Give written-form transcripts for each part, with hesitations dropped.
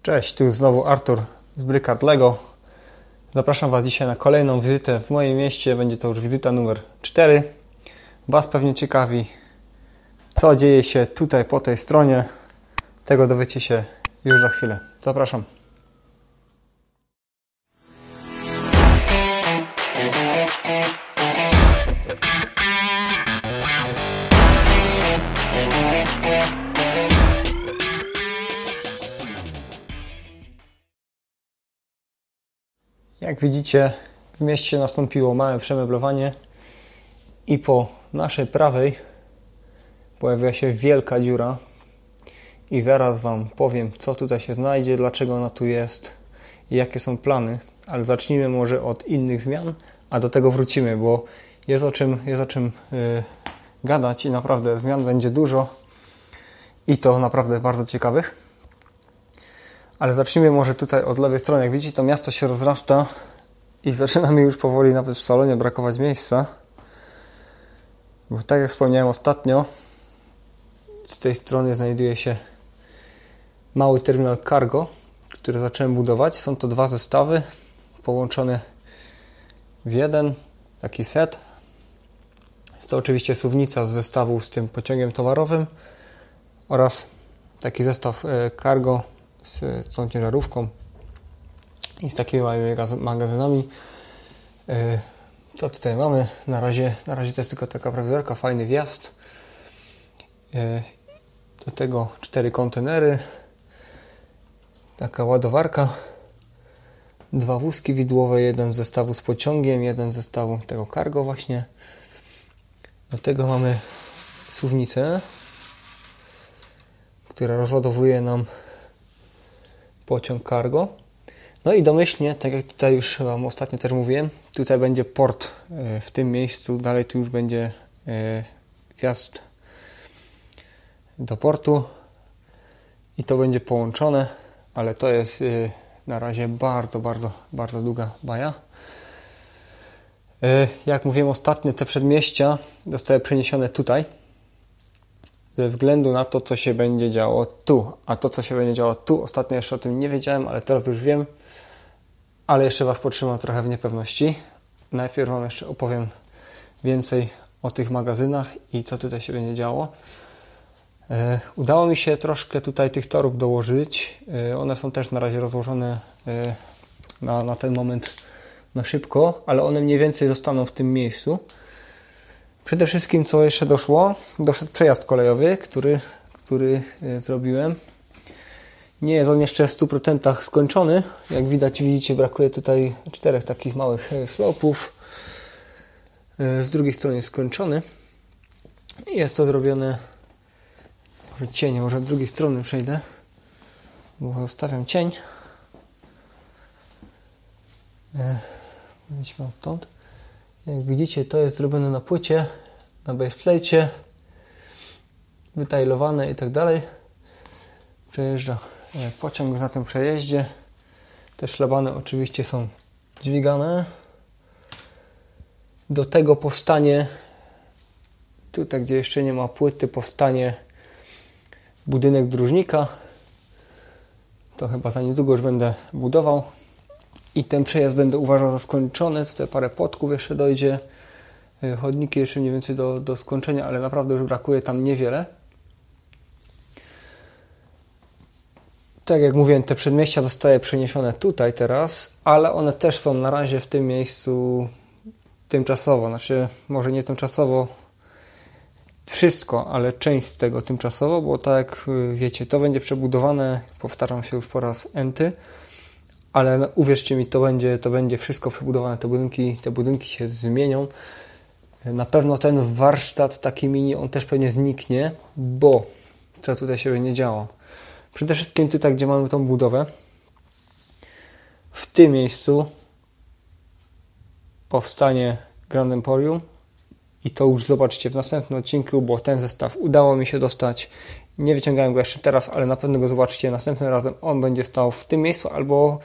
Cześć, tu znowu Artur z Bricard Lego. Zapraszam Was dzisiaj na kolejną wizytę w moim mieście. Będzie to już wizyta numer 4. Was pewnie ciekawi, co dzieje się tutaj po tej stronie. Tego dowiecie się już za chwilę. Zapraszam. Jak widzicie, w mieście nastąpiło małe przemeblowanie i po naszej prawej pojawiła się wielka dziura i zaraz Wam powiem, co tutaj się znajdzie, dlaczego ona tu jest i jakie są plany, ale zacznijmy może od innych zmian, a do tego wrócimy, bo jest o czym gadać i naprawdę zmian będzie dużo i to naprawdę bardzo ciekawych. Ale zacznijmy może tutaj od lewej strony. Jak widzicie, to miasto się rozrasta i zaczyna mi już powoli nawet w salonie brakować miejsca. Bo tak jak wspomniałem ostatnio, z tej strony znajduje się mały terminal cargo, który zacząłem budować. Są to dwa zestawy połączone w jeden taki set. Jest to oczywiście suwnica z zestawu z tym pociągiem towarowym oraz taki zestaw cargo z tą ciężarówką i z takimi małymi magazynami. Co tutaj mamy? Na razie to jest tylko taka prawiorka, fajny wjazd. Do tego 4 kontenery, taka ładowarka, 2 wózki widłowe, jeden z zestawu z pociągiem, jeden z zestawu tego cargo właśnie. Do tego mamy suwnicę, która rozładowuje nam pociąg cargo. No i domyślnie, tak jak tutaj już Wam ostatnio też mówiłem, tutaj będzie port w tym miejscu, dalej tu już będzie wjazd do portu i to będzie połączone, ale to jest na razie bardzo długa baja. Jak mówiłem ostatnio, te przedmieścia zostały przeniesione tutaj ze względu na to, co się będzie działo tu. A to, co się będzie działo tu, ostatnio jeszcze o tym nie wiedziałem, ale teraz już wiem. Ale jeszcze Was potrzymam trochę w niepewności. Najpierw Wam jeszcze opowiem więcej o tych magazynach i co tutaj się będzie działo. Udało mi się troszkę tutaj tych torów dołożyć. One są też na razie rozłożone na ten moment na szybko, ale one mniej więcej zostaną w tym miejscu. Przede wszystkim, co jeszcze doszedł przejazd kolejowy, który zrobiłem. Nie jest on jeszcze w 100% skończony. Jak widzicie, brakuje tutaj 4 takich małych slopów. Z drugiej strony jest skończony. Jest to zrobione z cieniem. Może od drugiej strony przejdę, bo zostawiam cień. Wejdźmy odtąd. Jak widzicie, to jest zrobione na płycie, na baseplate'cie, wytajlowane i tak dalej. Przejeżdża pociąg na tym przejeździe. Te szlabany oczywiście są dźwigane. Do tego powstanie, tutaj gdzie jeszcze nie ma płyty, powstanie budynek dróżnika. To chyba za niedługo już będę budował. I ten przejazd będę uważał za skończony. Tutaj parę płotków jeszcze dojdzie. Chodniki jeszcze mniej więcej do skończenia, ale naprawdę już brakuje tam niewiele. Tak jak mówiłem, te przedmieścia zostały przeniesione tutaj teraz, ale one też są na razie w tym miejscu tymczasowo. Znaczy, może nie tymczasowo wszystko, ale część z tego tymczasowo, bo tak jak wiecie, to będzie przebudowane, powtarzam się już po raz enty. Ale uwierzcie mi, to będzie wszystko przebudowane, te budynki się zmienią. Na pewno ten warsztat taki mini, on też pewnie zniknie, bo co tutaj się będzie działo? Przede wszystkim tutaj, gdzie mamy tą budowę, w tym miejscu powstanie Grand Emporium i to już zobaczcie w następnym odcinku, bo ten zestaw udało mi się dostać. Nie wyciągałem go jeszcze teraz, ale na pewno go zobaczycie następnym razem. On będzie stał w tym miejscu albo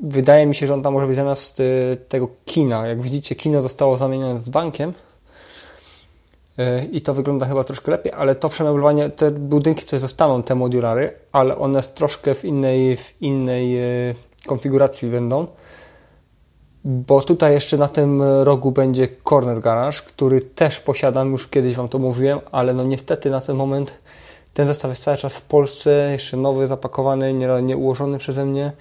wydaje mi się, że on tam może być zamiast tego kina. Jak widzicie, kino zostało zamienione z bankiem. i to wygląda chyba troszkę lepiej, ale to przemeblowanie, te budynki tutaj zostaną, te modulary, ale one troszkę w innej konfiguracji będą, bo tutaj jeszcze na tym rogu będzie corner garage, który też posiadam, już kiedyś Wam to mówiłem, ale no niestety na ten moment ten zestaw jest cały czas w Polsce, jeszcze nowy, zapakowany, nie ułożony przeze mnie.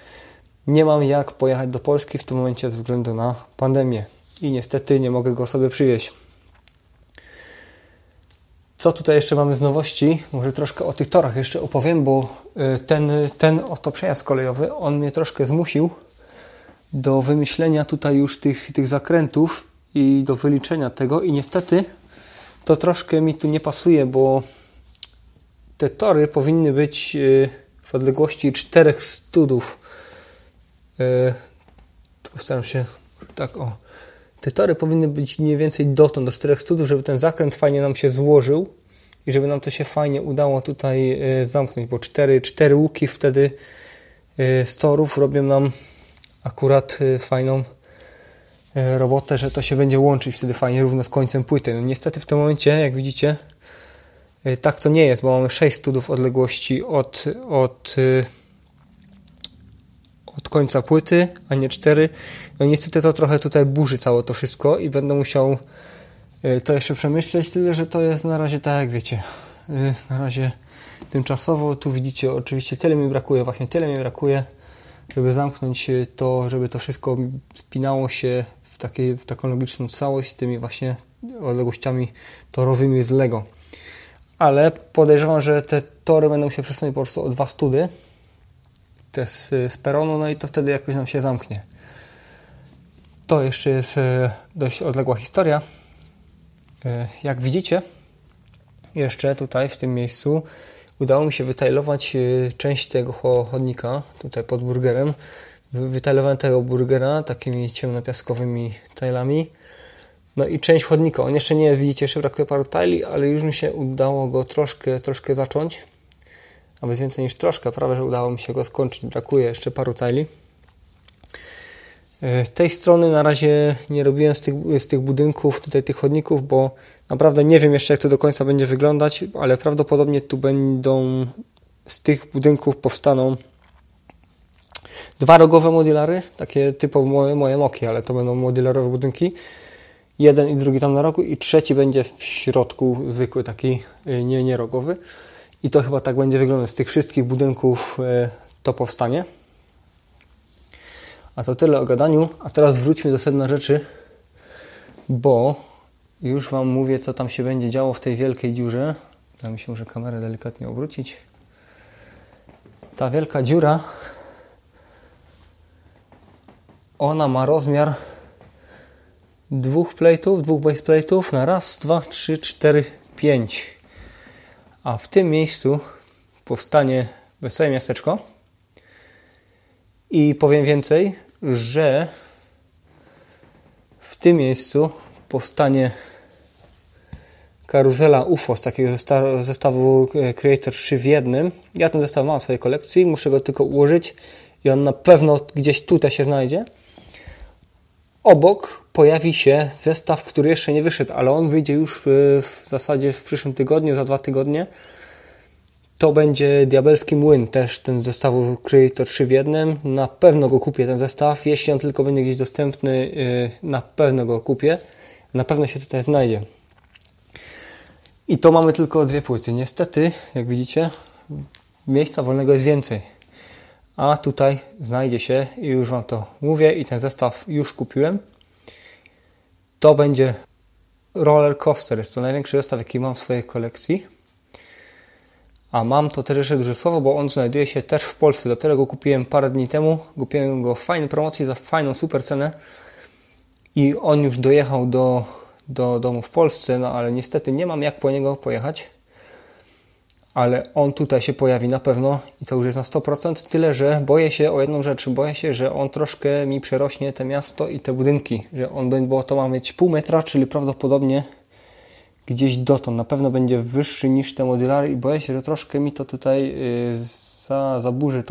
Nie mam jak pojechać do Polski w tym momencie ze względu na pandemię i niestety nie mogę go sobie przywieźć. Co tutaj jeszcze mamy z nowości? Może troszkę o tych torach jeszcze opowiem, bo ten oto przejazd kolejowy, on mnie troszkę zmusił do wymyślenia tutaj już tych zakrętów i do wyliczenia tego i niestety to troszkę mi tu nie pasuje, bo te tory powinny być w odległości 4 studów. Postaram się tak o. Te tory powinny być mniej więcej dotąd, do 4 studów, żeby ten zakręt fajnie nam się złożył i żeby nam to się fajnie udało tutaj zamknąć, bo 4 łuki wtedy z torów robią nam akurat fajną robotę, że to się będzie łączyć wtedy fajnie równo z końcem płyty. No niestety w tym momencie, jak widzicie, tak to nie jest, bo mamy 6 studów odległości od końca płyty, a nie 4. No niestety to trochę tutaj burzy całe to wszystko i będę musiał to jeszcze przemyśleć, tyle że to jest na razie tak jak wiecie, na razie tymczasowo. Tu widzicie, oczywiście tyle mi brakuje, żeby zamknąć to, żeby to wszystko spinało się w taką logiczną całość z tymi właśnie odległościami torowymi z Lego. Ale podejrzewam, że te tory będą się przesunąć po prostu o 2 study te z peronu, no i to wtedy jakoś nam się zamknie. To jeszcze jest dość odległa historia. Jak widzicie, jeszcze tutaj w tym miejscu udało mi się wytajlować część tego chodnika, tutaj pod burgerem. Wytajlowałem tego burgera takimi ciemnopiaskowymi tajlami. No i część chodnika. On jeszcze nie jest, widzicie, jeszcze brakuje paru tajli, ale już mi się udało go troszkę zacząć. Nawet więcej niż troszkę, prawie że udało mi się go skończyć. Brakuje jeszcze paru tajli. Tej strony na razie nie robiłem z tych budynków, tutaj tych chodników, bo naprawdę nie wiem jeszcze jak to do końca będzie wyglądać, ale prawdopodobnie tu będą z tych budynków powstaną 2 rogowe modulary, takie typowo moje moki, ale to będą modularowe budynki. Jeden i drugi tam na rogu i trzeci będzie w środku, zwykły taki, nie rogowy. I to chyba tak będzie wyglądać. Z tych wszystkich budynków to powstanie. A to tyle o gadaniu. A teraz wróćmy do sedna rzeczy, bo już Wam mówię, co tam się będzie działo w tej wielkiej dziurze. Da mi się może kamerę delikatnie obrócić. Ta wielka dziura, ona ma rozmiar 2 base plate'ów na 1, 2, 3, 4, 5. A w tym miejscu powstanie wesołe miasteczko. I powiem więcej, że w tym miejscu powstanie karuzela UFO z takiego zestawu Creator 3 w jednym. Ja ten zestaw mam w swojej kolekcji, muszę go tylko ułożyć i on na pewno gdzieś tutaj się znajdzie. Obok pojawi się zestaw, który jeszcze nie wyszedł, ale on wyjdzie już w zasadzie w przyszłym tygodniu, za 2 tygodnie. To będzie Diabelski Młyn, też ten zestawu Creator 3 w jednym. Na pewno go kupię, ten zestaw. Jeśli on tylko będzie gdzieś dostępny, na pewno go kupię. Na pewno się tutaj znajdzie. I to mamy tylko 2 płyty. Niestety, jak widzicie, miejsca wolnego jest więcej. A tutaj znajdzie się, i już Wam to mówię, i ten zestaw już kupiłem. To będzie Roller Coaster. Jest to największy zestaw, jaki mam w swojej kolekcji. A mam to też jeszcze duże słowo, bo on znajduje się też w Polsce. Dopiero go kupiłem parę dni temu. Kupiłem go w fajnej promocji za fajną, super cenę. I on już dojechał do domu w Polsce, no ale niestety nie mam jak po niego pojechać. Ale on tutaj się pojawi na pewno i to już jest na 100%. Tyle, że boję się o jedną rzecz. Boję się, że on troszkę mi przerośnie te miasto i te budynki. Że on, bo to ma mieć pół metra, czyli prawdopodobnie gdzieś dotąd. Na pewno będzie wyższy niż te modulary i boję się, że troszkę mi to tutaj zaburzy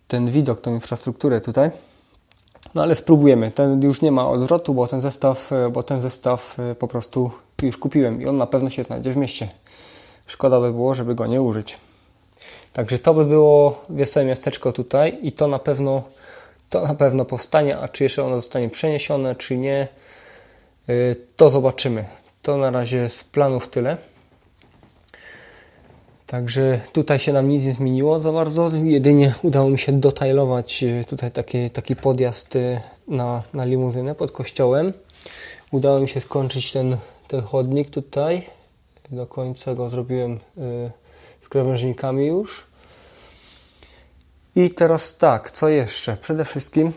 ten widok, tą infrastrukturę tutaj. No ale spróbujemy. Ten już nie ma odwrotu, bo ten zestaw po prostu już kupiłem i on na pewno się znajdzie w mieście. Szkoda by było, żeby go nie użyć. Także to by było Wesołe Miasteczko tutaj i to na pewno powstanie, a czy jeszcze ono zostanie przeniesione, czy nie, to zobaczymy. To na razie z planów tyle. Także tutaj się nam nic nie zmieniło za bardzo. Jedynie udało mi się dotajlować tutaj taki podjazd na limuzynę pod kościołem. Udało mi się skończyć ten chodnik tutaj. Do końca go zrobiłem z krawężnikami już. I teraz tak, co jeszcze? Przede wszystkim,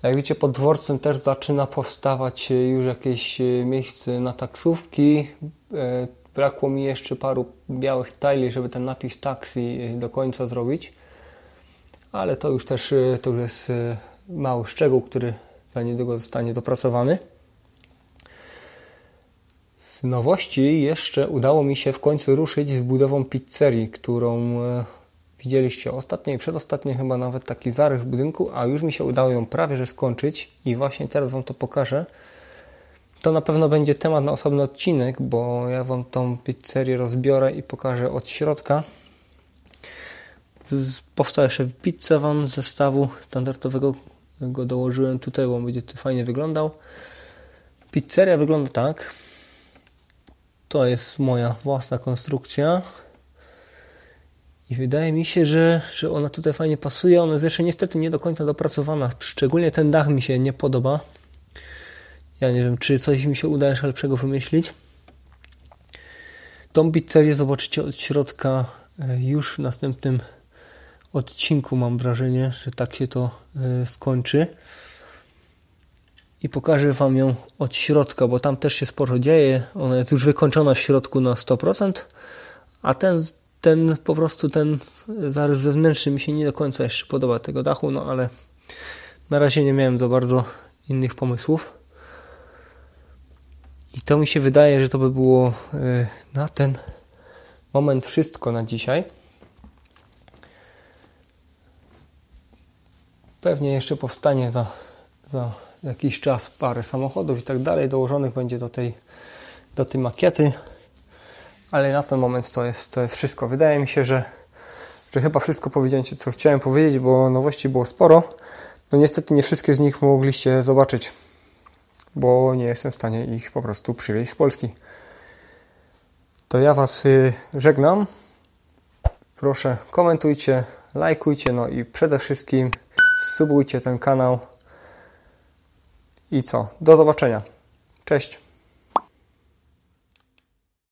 jak widzicie, pod dworcem też zaczyna powstawać już jakieś miejsce na taksówki. Brakło mi jeszcze paru białych tajli, żeby ten napis taksi do końca zrobić. Ale to już jest mały szczegół, który za niedługo zostanie dopracowany. Z nowości jeszcze udało mi się w końcu ruszyć z budową pizzerii, którą widzieliście ostatnio i przedostatnio chyba nawet taki zarys budynku, a już mi się udało ją prawie że skończyć i właśnie teraz Wam to pokażę. To na pewno będzie temat na osobny odcinek, bo ja Wam tą pizzerię rozbiorę i pokażę od środka. Powstał jeszcze pizza Wam z zestawu standardowego, go dołożyłem tutaj, bo on będzie tu fajnie wyglądał. Pizzeria wygląda tak. To jest moja własna konstrukcja. I wydaje mi się, że ona tutaj fajnie pasuje. Ona jest jeszcze niestety nie do końca dopracowana. Szczególnie ten dach mi się nie podoba. Ja nie wiem, czy coś mi się uda jeszcze lepszego wymyślić. Tą pizzerię zobaczycie od środka już w następnym odcinku. Mam wrażenie, że tak się to skończy. I pokażę Wam ją od środka, bo tam też się sporo dzieje. Ona jest już wykończona w środku na 100%, a ten zarys zewnętrzny mi się nie do końca jeszcze podoba tego dachu, no ale na razie nie miałem za bardzo innych pomysłów. I to mi się wydaje, że to by było na ten moment wszystko na dzisiaj. Pewnie jeszcze powstanie za jakiś czas parę samochodów i tak dalej dołożonych będzie do tej makiety. Ale na ten moment to jest wszystko. Wydaje mi się, że chyba wszystko powiedziałem, co chciałem powiedzieć, bo nowości było sporo. No niestety nie wszystkie z nich mogliście zobaczyć, bo nie jestem w stanie ich po prostu przywieźć z Polski. To ja Was żegnam. Proszę, komentujcie, lajkujcie, no i przede wszystkim subujcie ten kanał. I co? Do zobaczenia. Cześć.